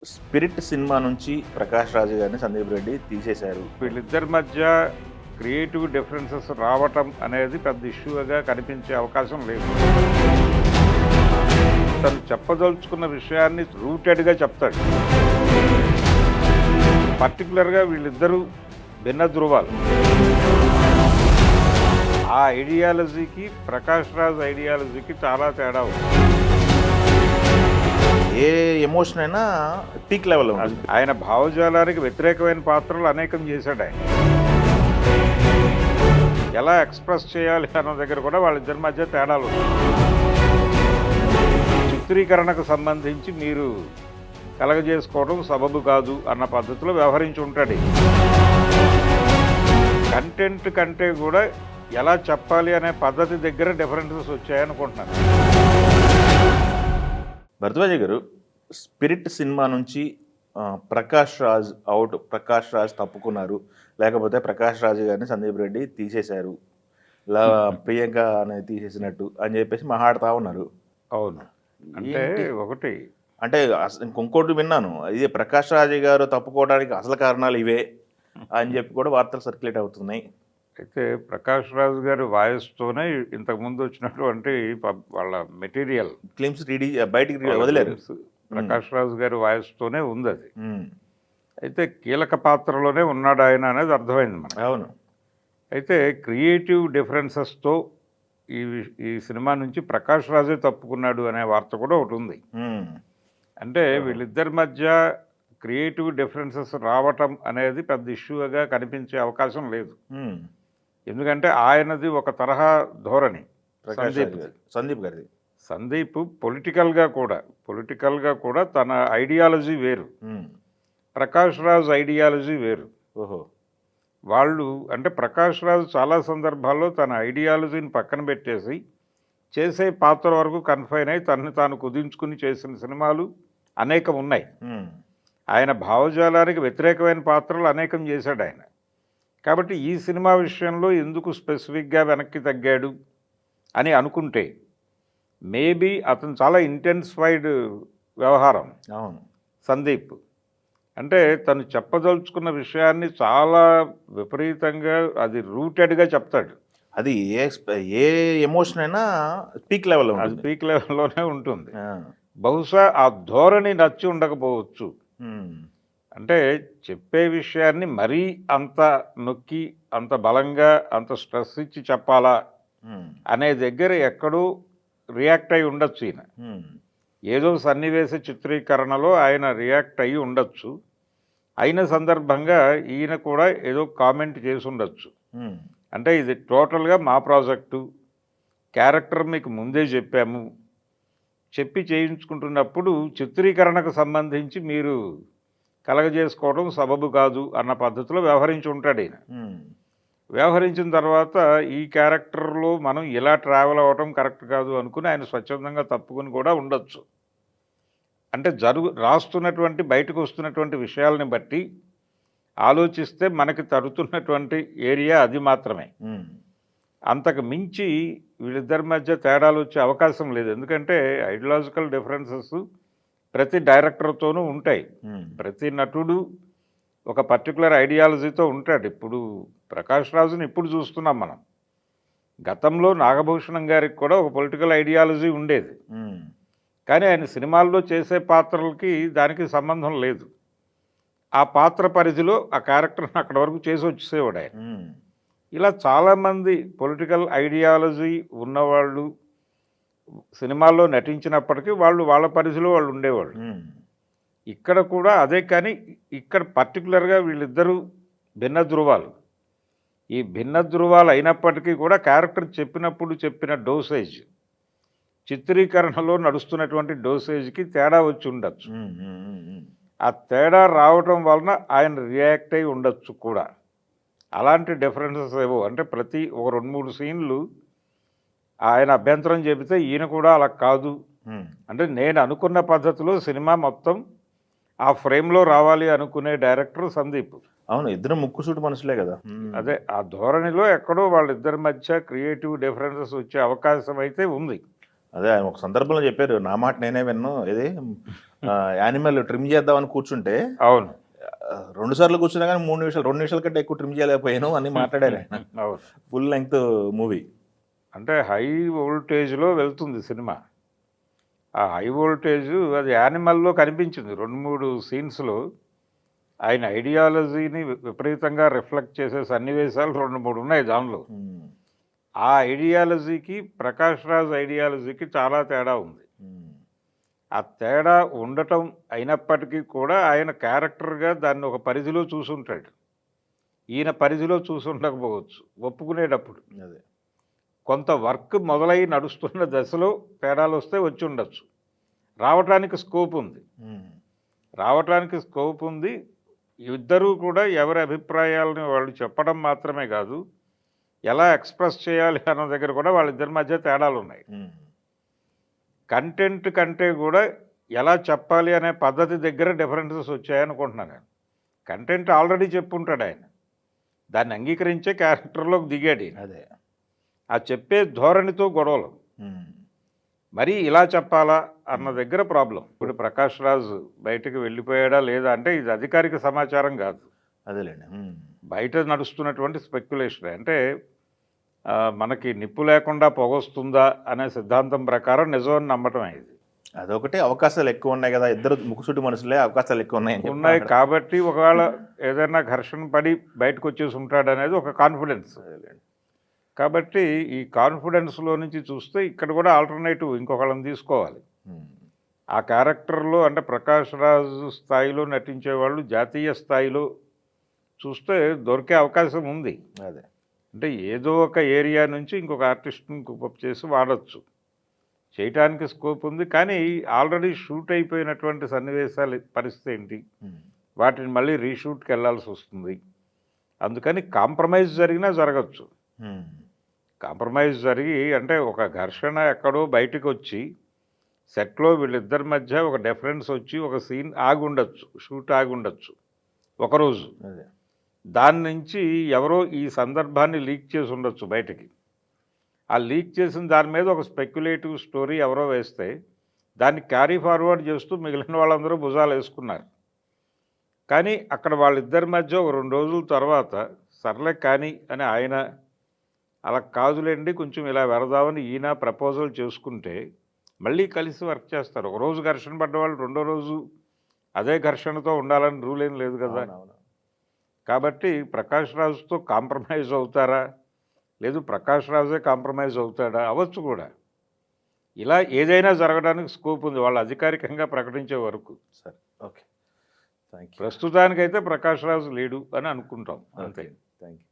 Spirit cinema నుంచి ప్రకాష్ రాజు గారిని సందీప్ రెడ్డి తీసేశారు. వీళ్ళిద్దరి మధ్య క్రియేటివ్ డిఫరెన్సెస్ రావటం అనేది పెద్ద ఇష్యూగా కనిపించే అవకాశం లేదు. తను చెప్పదలుచుకున్న విషయాన్ని రూటెడ్గా చెప్తాడు. పర్టికులర్గా వీళ్ళిద్దరూ భిన్న ధృవాలు. ఆ ఐడియాలజీకి ప్రకాష్ రాజ్ ఐడియాలజీకి చాలా తేడా ఉంది. ఏ ఎమోషన్ అయినా పీక్ లెవెల్ ఉంది. ఆయన భావజాలానికి వ్యతిరేకమైన పాత్రలు అనేకం చేశాడు ఆయన. ఎలా ఎక్స్ప్రెస్ చేయాలి అన్న దగ్గర కూడా వాళ్ళిద్దరి మధ్య తేడాలు ఉన్నాయి. చిత్రీకరణకు సంబంధించి మీరు కలగజేసుకోవడం సబబు కాదు అన్న పద్ధతిలో వ్యవహరించి ఉంటాడు. కంటెంట్ కంటే కూడా ఎలా చెప్పాలి అనే పద్ధతి దగ్గర డిఫరెన్సెస్ వచ్చాయనుకుంటున్నాను. భరద్వాజ గారు, స్పిరిట్ సినిమా నుంచి ప్రకాష్ రాజ్ అవుట్, ప్రకాష్ రాజ్ తప్పుకున్నారు, లేకపోతే ప్రకాష్ రాజు గారిని సందీప్ రెడ్డి తీసేశారు, ప్రియాంక అనేది తీసేసినట్టు అని చెప్పేసి మాట్లాడుతూ ఉన్నారు. అవును, అంటే ఒకటి అంటే ఇంకొకటి విన్నాను, ఇది ప్రకాష్ రాజు గారు తప్పుకోవడానికి అసలు కారణాలు ఇవే అని చెప్పి కూడా వార్తలు సర్క్యులేట్ అవుతున్నాయి. అయితే ప్రకాష్ రాజ్ గారి వాయిస్తోనే ఇంతకుముందు వచ్చినటువంటి వాళ్ళ మెటీరియల్ క్లిమ్స్ బయటికి వదిలేరు. ప్రకాష్ రాజ్ గారి వాయిస్తోనే ఉంది అది. అయితే కీలక పాత్రలోనే ఉన్నాడు ఆయన అనేది అర్థమైంది మనకు. అవును. అయితే క్రియేటివ్ డిఫరెన్సెస్తో ఈ ఈ సినిమా నుంచి ప్రకాష్ రాజే తప్పుకున్నాడు అనే వార్త కూడా ఒకటి ఉంది. అంటే వీళ్ళిద్దరి మధ్య క్రియేటివ్ డిఫరెన్సెస్ రావటం అనేది పెద్ద ఇష్యూగా కనిపించే అవకాశం లేదు. ఎందుకంటే ఆయనది ఒక తరహా ధోరణి. సందీప్ గారిది. సందీప్ పొలిటికల్గా కూడా తన ఐడియాలజీ వేరు, ప్రకాష్ రాజ్ ఐడియాలజీ వేరు. ఓహో. వాళ్ళు అంటే ప్రకాష్ రాజ్ చాలా సందర్భాల్లో తన ఐడియాలజీని పక్కన పెట్టేసి చేసే పాత్ర వరకు కన్ఫైన్ అయి తనని తాను కుదించుకుని చేసిన సినిమాలు అనేకం ఉన్నాయి. ఆయన భావజాలానికి వ్యతిరేకమైన పాత్రలు అనేకం చేశాడు ఆయన. కాబట్టి ఈ సినిమా విషయంలో ఎందుకు స్పెసిఫిక్గా వెనక్కి తగ్గాడు అని అనుకుంటే మేబీ అతను చాలా ఇంటెన్సిఫైడ్ వ్యవహారం. అవును. సందీప్ అంటే తను చెప్పదలుచుకున్న విషయాన్ని చాలా విపరీతంగా అది రూటెడ్గా చెప్తాడు. అది ఏ ఎమోషన్ అయినా పీక్ లెవెల్, అది పీక్ లెవెల్లోనే ఉంటుంది. బహుశా ఆ ధోరణి నచ్చి ఉండకపోవచ్చు. అంటే చెప్పే విషయాన్ని మరీ అంత నొక్కి, అంత బలంగా, అంత స్ట్రెస్ ఇచ్చి చెప్పాలా అనే దగ్గర ఎక్కడో రియాక్ట్ అయి ఉండొచ్చు ఈయన. ఏదో సన్నివేశ చిత్రీకరణలో ఆయన రియాక్ట్ అయ్యి ఉండొచ్చు. అయిన సందర్భంగా ఈయన కూడా ఏదో కామెంట్ చేసి ఉండొచ్చు. అంటే ఇది టోటల్గా మా ప్రాజెక్టు, క్యారెక్టర్ మీకు ముందే చెప్పి చేయించుకుంటున్నప్పుడు చిత్రీకరణకు సంబంధించి మీరు కలగజేసుకోవడం సబబు కాదు అన్న పద్ధతిలో వ్యవహరించి ఉంటాడు ఈయన. వ్యవహరించిన తర్వాత ఈ క్యారెక్టర్లో మనం ఇలా ట్రావెల్ అవ్వటం కరెక్ట్ కాదు అనుకుని ఆయన స్వచ్ఛందంగా తప్పుకుని కూడా ఉండొచ్చు. అంటే రాస్తున్నటువంటి బయటకు వస్తున్నటువంటి విషయాలని బట్టి ఆలోచిస్తే మనకి తరుతున్నటువంటి ఏరియా అది మాత్రమే. అంతకు మించి వీళ్ళిద్దరి మధ్య తేడాలు వచ్చే అవకాశం లేదు. ఎందుకంటే ఐడియాలజికల్ డిఫరెన్సెస్ ప్రతి డైరెక్టర్తోనూ ఉంటాయి. ప్రతి నటుడు ఒక పర్టికులర్ ఐడియాలజీతో ఉంటాడు. ఇప్పుడు ప్రకాష్ రాజుని ఇప్పుడు చూస్తున్నాం మనం. గతంలో నాగభూషణం గారికి కూడా ఒక పొలిటికల్ ఐడియాలజీ ఉండేది. కానీ ఆయన సినిమాల్లో చేసే పాత్రలకి దానికి సంబంధం లేదు. ఆ పాత్ర పరిధిలో ఆ క్యారెక్టర్ని అక్కడ వరకు చేసి వచ్చేసేవాడు ఆయన. ఇలా చాలామంది పొలిటికల్ ఐడియాలజీ ఉన్నవాళ్ళు సినిమాల్లో నటించినప్పటికీ వాళ్ళ పరిధిలో వాళ్ళు ఉండేవాళ్ళు. ఇక్కడ కూడా అదే. కానీ ఇక్కడ పర్టికులర్గా వీళ్ళిద్దరూ భిన్న ధృవాలు. ఈ భిన్న ధృవాలు అయినప్పటికీ కూడా క్యారెక్టర్ చెప్పినప్పుడు చెప్పిన డోసేజ్, చిత్రీకరణలో నడుస్తున్నటువంటి డోసేజ్కి తేడా వచ్చి ఉండొచ్చు. ఆ తేడా రావటం వలన ఆయన రియాక్ట్ అయి ఉండొచ్చు కూడా. అలాంటి డిఫరెన్సెస్ ఏవో అంటే ప్రతి ఒక 2-3 సీన్లు ఆయన అభ్యంతరం చెబితే ఈయన కూడా అలా కాదు, అంటే నేను అనుకున్న పద్ధతిలో సినిమా మొత్తం ఆ ఫ్రేమ్లో రావాలి అనుకునే డైరెక్టర్ సందీప్. అవును, ఇద్దరు ముక్కుసూటి మనుషులే కదా. అదే ఆ ధోరణిలో ఎక్కడో వాళ్ళిద్దరి మధ్య క్రియేటివ్ డిఫరెన్సెస్ వచ్చే అవకాశం అయితే ఉంది. అదే ఆయన ఒక సందర్భంలో చెప్పారు, నా మాట నేనే విన్ను, ఇది యానిమల్ ట్రిమ్ చేద్దామని కూర్చుంటే అవును. 2 సార్లు కూర్చున్నా కానీ 3 నిమిషాలు 2 నిమిషాల కంటే ఎక్కువ ట్రిమ్ చేయలేకపోయాను అని మాట్లాడారు ఆయన. అవును. Full length movie. అంటే హై వోల్టేజ్లో వెళ్తుంది సినిమా. ఆ హై వోల్టేజ్ అది యానిమల్‌లో కనిపించింది. 2, 3 సీన్స్‌లో ఆయన ఐడియాలజీని విపరీతంగా రిఫ్లెక్ట్ చేసే సన్నివేశాలు 2, 3 ఉన్నాయి దానిలో. ఆ ఐడియాలజీకి, ప్రకాష్ రాజ్ ఐడియాలజీకి చాలా తేడా ఉంది. ఆ తేడా ఉండటం అయినప్పటికీ కూడా ఆయన క్యారెక్టర్‌గా దాన్ని ఒక పరిధిలో చూసుంటాడు. ఈయన పరిధిలో చూసుండకపోవచ్చు ఒప్పుకునేటప్పుడు. అదే. కొంత వర్క్ మొదలై నడుస్తున్న దశలో తేడాలొస్తే వచ్చుండొచ్చు. రావటానికి స్కోప్ ఉంది. రావటానికి స్కోప్ ఉంది. ఇద్దరూ కూడా ఎవరి అభిప్రాయాలను వాళ్ళు చెప్పడం మాత్రమే కాదు, ఎలా ఎక్స్‌ప్రెస్ చేయాలి అన్న దగ్గర కూడా వాళ్ళిద్దరి మధ్య తేడాలున్నాయి. కంటెంట్ కంటే కూడా ఎలా చెప్పాలి అనే పద్ధతి దగ్గర డిఫరెన్సెస్ వచ్చాయనుకుంటున్నాను నేను. కంటెంట్ ఆల్రెడీ చెప్పుంటాడు ఆయన. దాన్ని అంగీకరించే క్యారెక్టర్‌లోకి దిగాడు ఈయన. అదే. ఆ చెప్పే ధోరణితో గొడవలు. మరి ఇలా చెప్పాలా అన్న దగ్గర ప్రాబ్లం. ఇప్పుడు ప్రకాష్ రాజ్ బయటకు వెళ్ళిపోయాడా లేదా అంటే ఇది అధికారిక సమాచారం కాదు. అదేలేండి. బయట నడుస్తున్నటువంటి స్పెక్యులేషన్. అంటే మనకి నిప్పు లేకుండా పొగొస్తుందా అనే సిద్ధాంతం ప్రకారం నిజమని నమ్మటమే ఇది. అదొకటి, అవకాశాలు ఎక్కువ ఉన్నాయి కదా, ఇద్దరు ముక్కుసూటి మనుషులే, అవకాశాలు ఎక్కువ ఉన్నాయి కాబట్టి ఒకవేళ ఏదైనా ఘర్షణ పడి బయటకు వచ్చేసి ఉంటాడు అనేది ఒక కాన్ఫిడెన్స్. కాబట్టి ఈ కాన్ఫిడెన్స్లో నుంచి చూస్తే ఇక్కడ కూడా ఆల్టర్నేటివ్ ఇంకొకళ్ళని తీసుకోవాలి. ఆ క్యారెక్టర్లో అంటే ప్రకాష్ రాజ్ స్థాయిలో నటించే వాళ్ళు జాతీయ స్థాయిలో చూస్తే దొరికే అవకాశం ఉంది. అదే. అంటే ఏదో ఒక ఏరియా నుంచి ఇంకొక ఆర్టిస్ట్ని కుపప్ చేసి వాడచ్చు, చేయటానికి స్కోప్ ఉంది. కానీ ఆల్రెడీ షూట్ అయిపోయినటువంటి సన్నివేశాల పరిస్థితి ఏంటి, వాటిని మళ్ళీ రీషూట్కి వెళ్ళాల్సి వస్తుంది. అందుకని కాంప్రమైజ్ జరిగినా జరగచ్చు. కాంప్రమైజ్ జరిగి అంటే ఒక ఘర్షణ ఎక్కడో బయటకు వచ్చి సెట్లో వీళ్ళిద్దరి మధ్య ఒక డిఫరెన్స్ వచ్చి ఒక సీన్ ఆగుండొచ్చు, షూట్ ఆగుండొచ్చు ఒకరోజు. దాని నుంచి ఎవరో ఈ సందర్భాన్ని లీక్ చేసి ఉండొచ్చు బయటకి. ఆ లీక్ చేసిన దాని మీద ఒక స్పెక్యులేటివ్ స్టోరీ ఎవరో వేస్తే దాన్ని క్యారీ ఫార్వర్డ్ చేస్తూ మిగిలిన వాళ్ళందరూ భుజాలు వేసుకున్నారు. కానీ అక్కడ వాళ్ళిద్దరి మధ్య ఒక 2 రోజుల తర్వాత సర్లే కానీ అని ఆయన అలా కాదులేండి కొంచెం ఇలా వెళదామని ఈయన ప్రపోజల్ చేసుకుంటే మళ్ళీ కలిసి వర్క్ చేస్తారు. ఒకరోజు ఘర్షణ పడ్డవాళ్ళు రెండో రోజు అదే ఘర్షణతో ఉండాలని రూల్ ఏం లేదు కదా. కాబట్టి ప్రకాష్ రాజ్తో కాంప్రమైజ్ అవుతారా, లేదు ప్రకాష్ రాజే కాంప్రమైజ్ అవుతాడా, అవ్వచ్చు కూడా. ఇలా ఏదైనా జరగడానికి స్కోప్ ఉంది వాళ్ళు అధికారికంగా ప్రకటించే వరకు. సరే, ఓకే, థ్యాంక్ యూ. ప్రస్తుతానికైతే ప్రకాష్ రాజ్ లేడు అని అనుకుంటాం అంతే. Thank you.